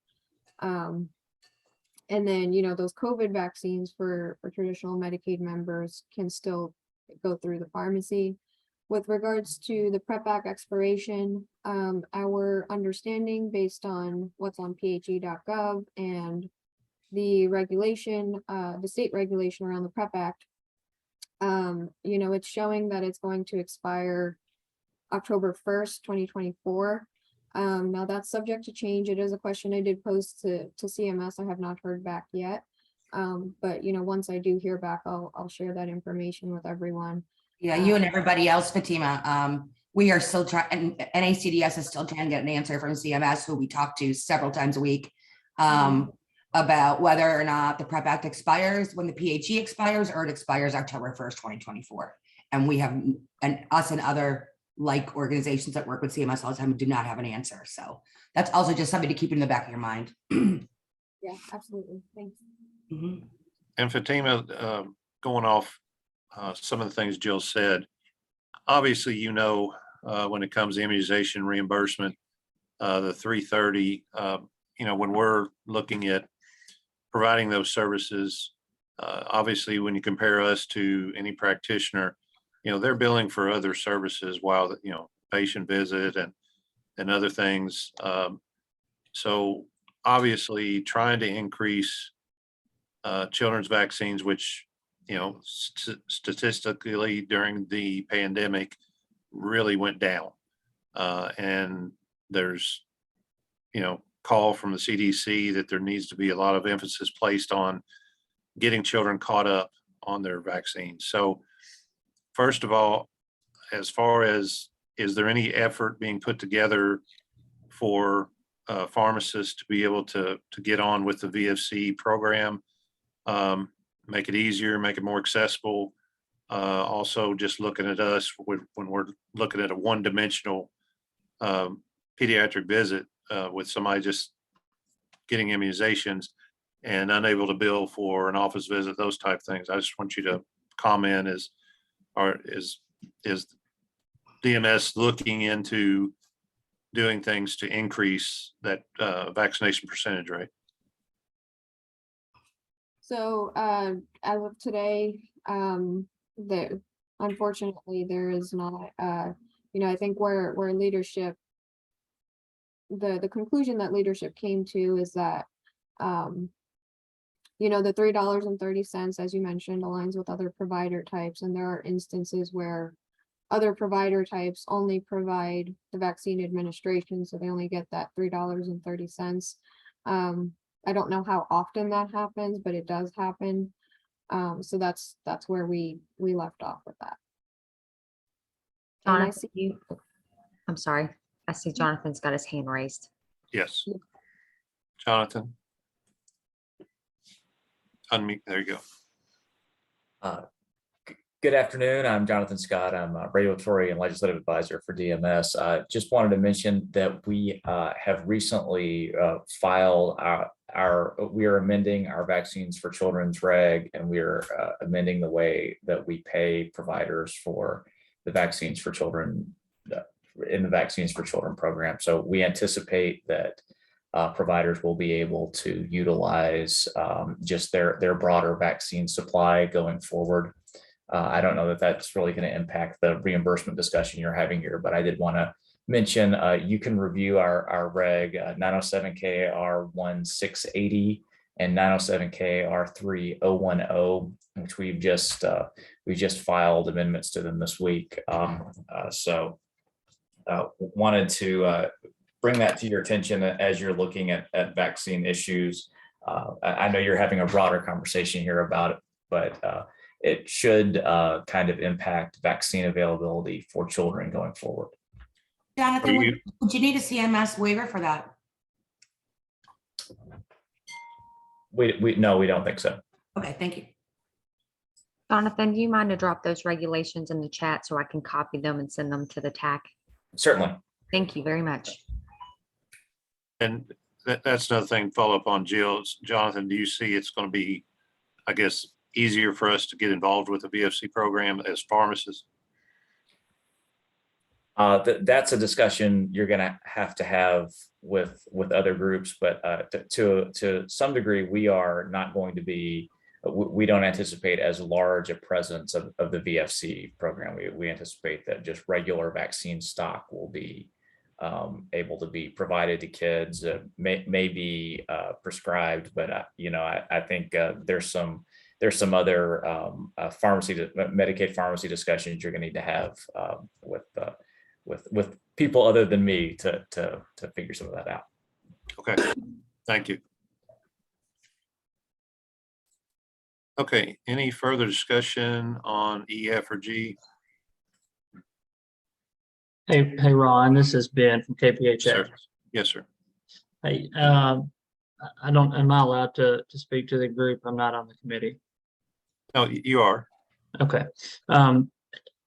And then, you know, those COVID vaccines for traditional Medicaid members can still go through the pharmacy. with regards to the PrEP Act expiration, our understanding based on what's on phe.gov and the regulation, the state regulation around the PrEP Act, it's showing that it's going to expire October 1st, 2024. Now that's subject to change. It is a question I did pose to CMS. I have not heard back yet. But once I do hear back, I'll share that information with everyone. Yeah, you and everybody else, Fatima, we are still trying, and NACDS is still trying to get an answer from CMS, who we talk to several times a week, about whether or not the PrEP Act expires when the PHE expires, or it expires October 1st, 2024. And we have, and us and other like organizations that work with CMS all the time do not have an answer. So that's also just something to keep in the back of your mind. Yeah, absolutely. Thanks. Mhm. And Fatima, going off some of the things Jill said, obviously, when it comes to immunization reimbursement, the 330, when we're looking at providing those services, obviously, when you compare us to any practitioner, they're billing for other services while, patient visit and other things. So obviously trying to increase children's vaccines, which, statistically during the pandemic really went down. And there's, call from the CDC that there needs to be a lot of emphasis placed on getting children caught up on their vaccines. So first of all, as far as, is there any effort being put together for pharmacists to be able to get on with the VFC program, make it easier, make it more accessible? Also, just looking at us when we're looking at a one-dimensional pediatric visit with somebody just getting immunizations and unable to bill for an office visit, those type things. I just want you to comment, is DMS looking into doing things to increase that vaccination percentage rate? So as of today, unfortunately there is not. I think where leadership, the conclusion that leadership came to is that the $3.30, as you mentioned, aligns with other provider types, and there are instances where other provider types only provide the vaccine administration, so they only get that $3.30. I don't know how often that happens, but it does happen. So that's where we left off with that. And I Jonathan, I'm sorry. I see Jonathan's got his hand raised. Yes. Jonathan? Unmute, there you go. Good afternoon. I'm Jonathan Scott. I'm a regulatory and legislative advisor for DMS. Just wanted to mention that we have recently filed we are amending our vaccines for children's reg, and we are amending the way that we pay providers for the vaccines for children in the Vaccines for Children program. So we anticipate that providers will be able to utilize just their broader vaccine supply going forward. I don't know that that's really going to impact the reimbursement discussion you're having here, but I did want to mention you can review our reg 907KR1680 and 907KR3010, which we just filed amendments to them this week. So wanted to bring that to your attention as you're looking at vaccine issues. I know you're having a broader conversation here about it, but it should kind of impact vaccine availability for children going forward. Jonathan, would you need a CMS waiver for that? No, we don't think so. Okay, thank you. Jonathan, do you mind to drop those regulations in the chat so I can copy them and send them to the TAC? Certainly. Thank you very much. And that's another thing, follow up on Jill's. Jonathan, do you see it's going to be, I guess, easier for us to get involved with the VFC program as pharmacists? That's a discussion you're going to have with other groups, but to some degree, we are not going to be we don't anticipate as large a presence of the VFC program. We anticipate that just regular vaccine stock will be able to be provided to kids, may be prescribed, but I think there's some other Medicaid pharmacy discussions you're going to need to have with people other than me to figure some of that out. Okay, thank you. Okay, any further discussion on E, F, or G? Hey, Ron, this is Ben from KPHA. Sir. Yes, sir. Hey, am I allowed to speak to the group? I'm not on the committee. No, you are. Okay.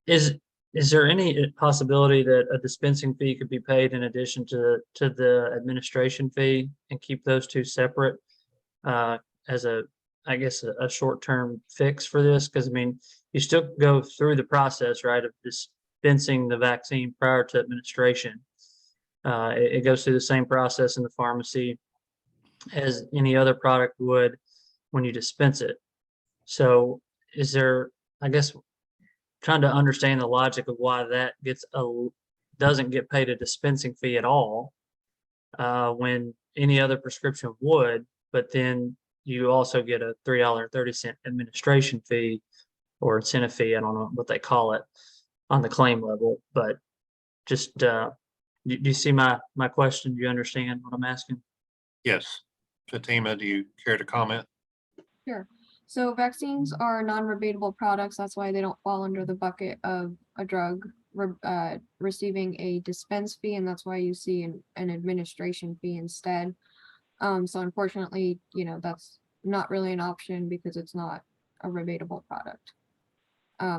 Is there any possibility that a dispensing fee could be paid in addition to the administration fee and keep those two separate as I guess a short-term fix for this? Because I mean, you still go through the process, right, of dispensing the vaccine prior to administration. It goes through the same process in the pharmacy as any other product would when you dispense it. So is there, I guess, trying to understand the logic of why that doesn't get paid a dispensing fee at all when any other prescription would, but then you also get a $3.30 administration fee or incentive fee. I don't know what they call it on the claim level, but just do you see my question? Do you understand what I'm asking? Yes. Fatima, do you care to comment? Sure. So vaccines are non-rebatable products. That's why they don't fall under the bucket of a drug receiving a dispense fee, and that's why you see an administration fee instead. So unfortunately, that's not really an option because it's not a rebatable product.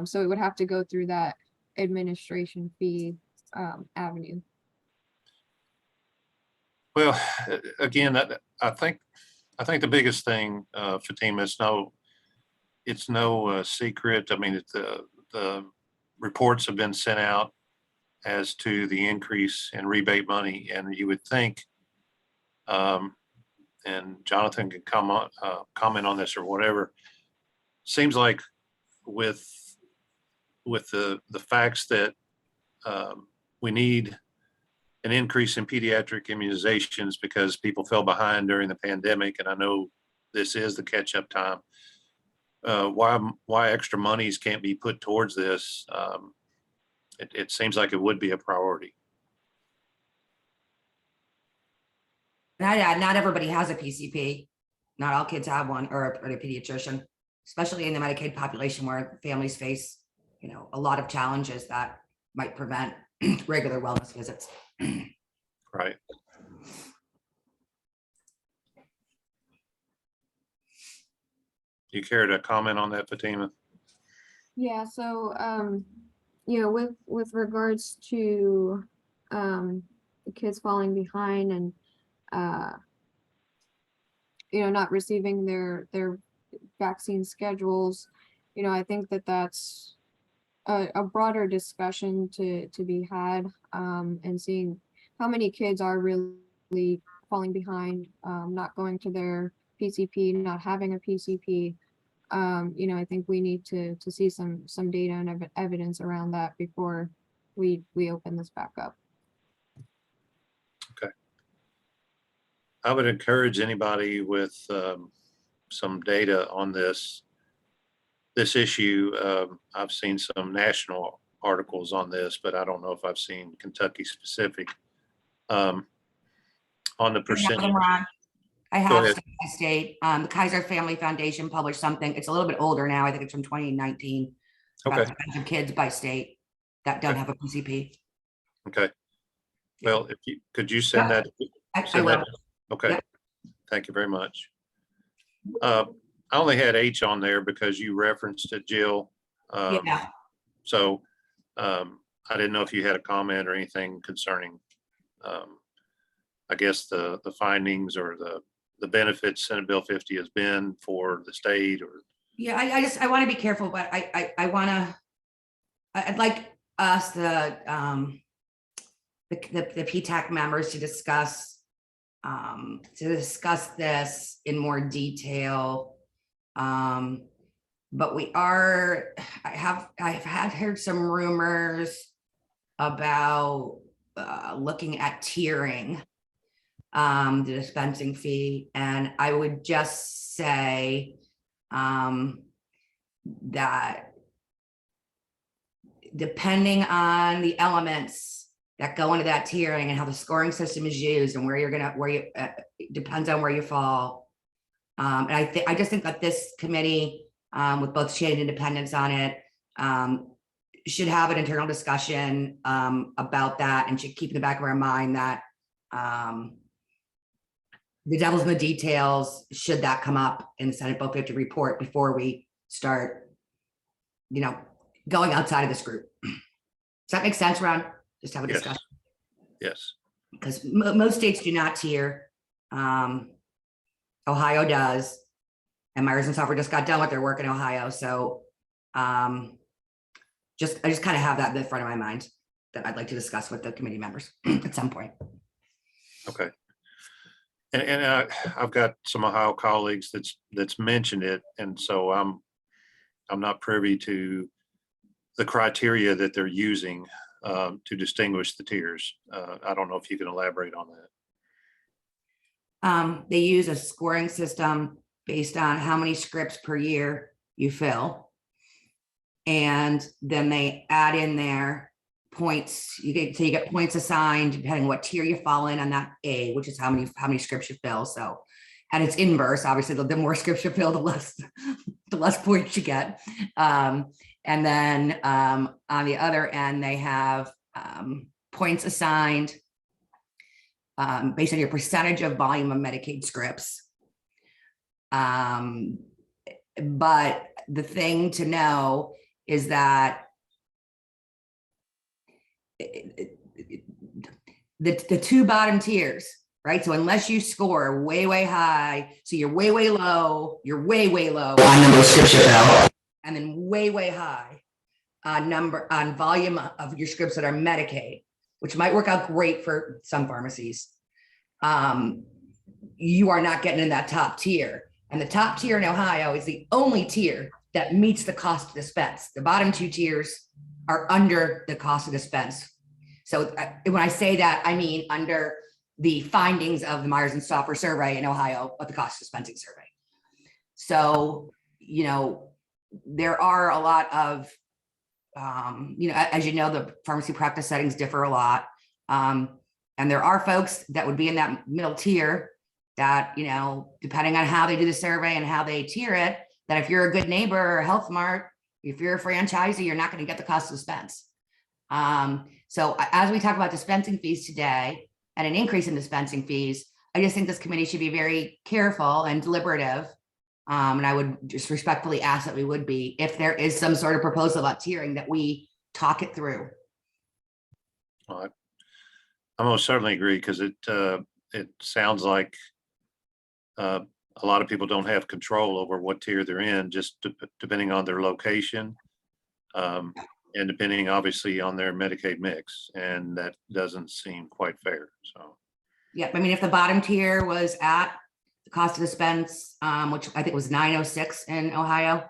So it would have to go through that administration fee avenue. Well, again, I think the biggest thing, Fatima, it's no secret. I mean, the reports have been sent out as to the increase in rebate money, and you would think, and Jonathan can comment on this or whatever. Seems like with the facts that we need an increase in pediatric immunizations because people fell behind during the pandemic, and I know this is the catch-up time. Why extra monies can't be put towards this? It seems like it would be a priority. Not everybody has a PCP. Not all kids have one or a pediatrician, especially in the Medicaid population where families face, a lot of challenges that might prevent regular wellness visits. Right. You care to comment on that, Fatima? Yeah, so with regards to the kids falling behind and not receiving their vaccine schedules, I think that's a broader discussion to be had, and seeing how many kids are really falling behind, not going to their PCP, not having a PCP. I think we need to see some data and evidence around that before we open this back up. Okay. I would encourage anybody with some data on this issue. I've seen some national articles on this, but I don't know if I've seen Kentucky specific on the percentage. I have state by state. The Kaiser Family Foundation published something. It's a little bit older now. I think it's from 2019. About Okay. the percentage of kids by state that don't have a PCP. Okay. Well, could you send that? I will. Okay. Yep. Thank you very much. I only had H on there because you referenced it, Jill. Yeah. So I didn't know if you had a comment or anything concerning, I guess the findings or the benefits Senate Bill 50 has been for the state, or. Yeah, I want to be careful, but I'd like us, the PTAC members to discuss this in more detail But I have heard some rumors about looking at tiering the dispensing fee, and I would just say that depending on the elements that go into that tiering and how the scoring system is used and depends on where you fall. And I just think that this committee, with both Shade and Independence on it, should have an internal discussion about that, and should keep in the back of our mind that the devil's in the details, should that come up in the Senate Bill 50 report before we start, going outside of this group. Does that make sense, Ron? Just have a Yes. discussion. Yes. Because most states do not tier. Ohio does. And Myers and Software just got done with their work in Ohio. So I just kind of have that in the front of my mind that I'd like to discuss with the committee members at some point. Okay. And I've got some Ohio colleagues that's mentioned it, and so I'm not privy to the criteria that they're using to distinguish the tiers. I don't know if you can elaborate on that. They use a scoring system based on how many scripts per year you fill. And then they add in their points. You get points assigned depending on what tier you fall in on that A, which is how many scripts you fill. So, and it's inverse. Obviously, the more scripts you fill, the less points you get. And then on the other end, they have points assigned based on your percentage of volume of Medicaid scripts. But the thing to know is that the two bottom tiers, right? So unless you score way, way high, so you're way, way low on number of scripts you fill, and then way, way high on volume of your scripts that are Medicaid, which might work out great for some pharmacies. You are not getting in that top tier. And the top tier in Ohio is the only tier that meets the cost to dispense. The bottom two tiers are under the cost of dispense. So when I say that, I mean under the findings of the Myers and Software survey in Ohio of the cost of dispensing survey. So, there are a lot of, as you know, the pharmacy practice settings differ a lot. And there are folks that would be in that middle tier that, depending on how they do the survey and how they tier it, that if you're a good neighbor or a Health Mart, if you're a franchisee, you're not going to get the cost of dispense. So as we talk about dispensing fees today and an increase in dispensing fees, I just think this committee should be very careful and deliberative. And I would just respectfully ask that we would be, if there is some sort of proposal about tiering, that we talk it through. I most certainly agree, because it sounds like a lot of people don't have control over what tier they're in, just depending on their location, and depending obviously on their Medicaid mix, and that doesn't seem quite fair. So, yeah, I mean, if the bottom tier was at the cost of dispense, which I think was $9.06 in Ohio,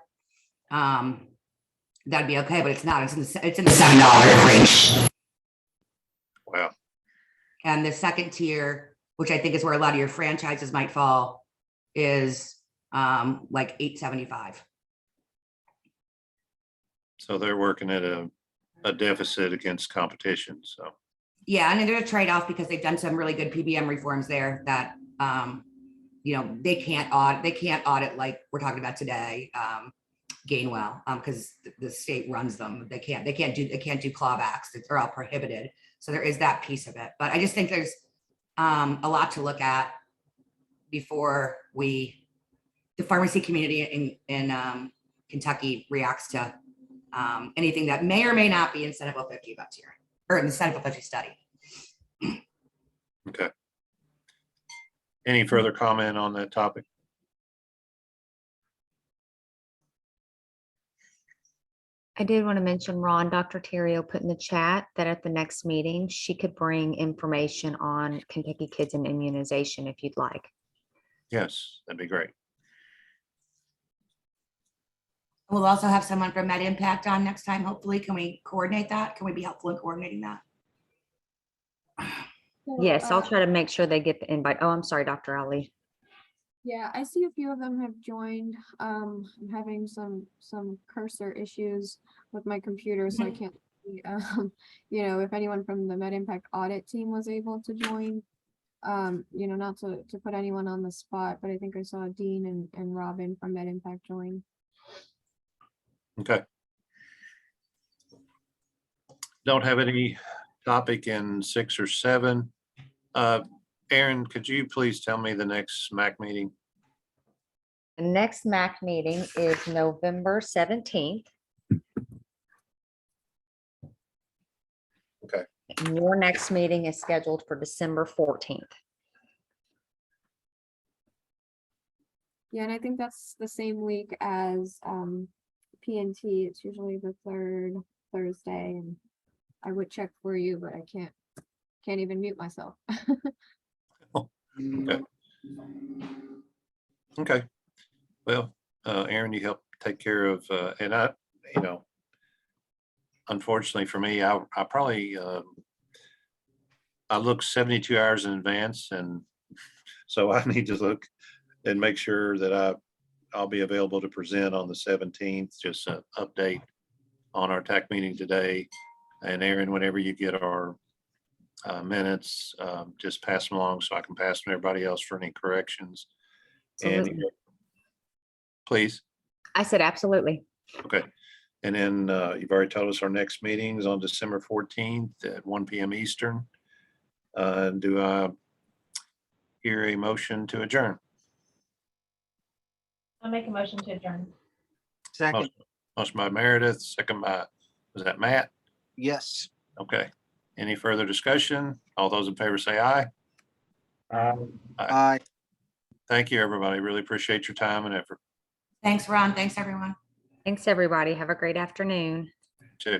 that'd be okay, but it's not. It's in the $7 range. wow. And the second tier, which I think is where a lot of your franchises might fall, is like $8.75. So they're working at a deficit against competition. So, yeah, and there's a trade-off because they've done some really good PBM reforms there that they can't audit like we're talking about today, Gainwell, because the state runs them. They can't do clawbacks. They're all prohibited. So there is that piece of it. But I just think there's a lot to look at before the pharmacy community in Kentucky reacts to anything that may or may not be in Senate Bill 50 about tiering, or in the Senate Bill 50 study. okay. Any further comment on that topic? I did want to mention, Ron, Dr. Terrio put in the chat that at the next meeting, she could bring information on Kentucky Kids and immunization if you'd like. Yes, that'd be great. We'll also have someone from Med Impact on next time, hopefully. Can we coordinate that? Can we be helpful in coordinating that? So, Yes, I'll try to make sure they get the invite. Oh, I'm sorry, Dr. Ali. Yeah, I see a few of them have joined. I'm having some cursor issues with my computer, so I can't see, you know, if anyone from the Med Impact audit team was able to join. You know, not to put anyone on the spot, but I think I saw Dean and Robin from Med Impact join. Okay. Don't have any topic in 6 or 7. Aaron, could you please tell me the next MAC meeting? The next MAC meeting is November 17th. Okay. And your next meeting is scheduled for December 14th. Yeah, and I think that's the same week as PNT. It's usually the third Thursday, and I would check for you, but I can't even mute myself. Okay. Okay. Well, Aaron, you help take care of, and I, you know, unfortunately for me, I probably, I look 72 hours in advance, and so I need to look and make sure that I'll be available to present on the 17th, just an update on our TAC meeting today. And Aaron, whenever you get our minutes, just pass them along so I can pass them to everybody else for any corrections. And Absolutely. please. I said, absolutely. Okay. And then you've already told us our next meeting is on December 14th at 1 p.m. Eastern. Do I hear a motion to adjourn? I'll make a motion to adjourn. Second, Motion by Meredith, second by, was that Matt? yes. Okay. Any further discussion? All those in favor say aye. Aye. Thank you, everybody. Really appreciate your time and effort. Thanks, Ron. Thanks, everyone. Thanks, everybody. Have a great afternoon. Too.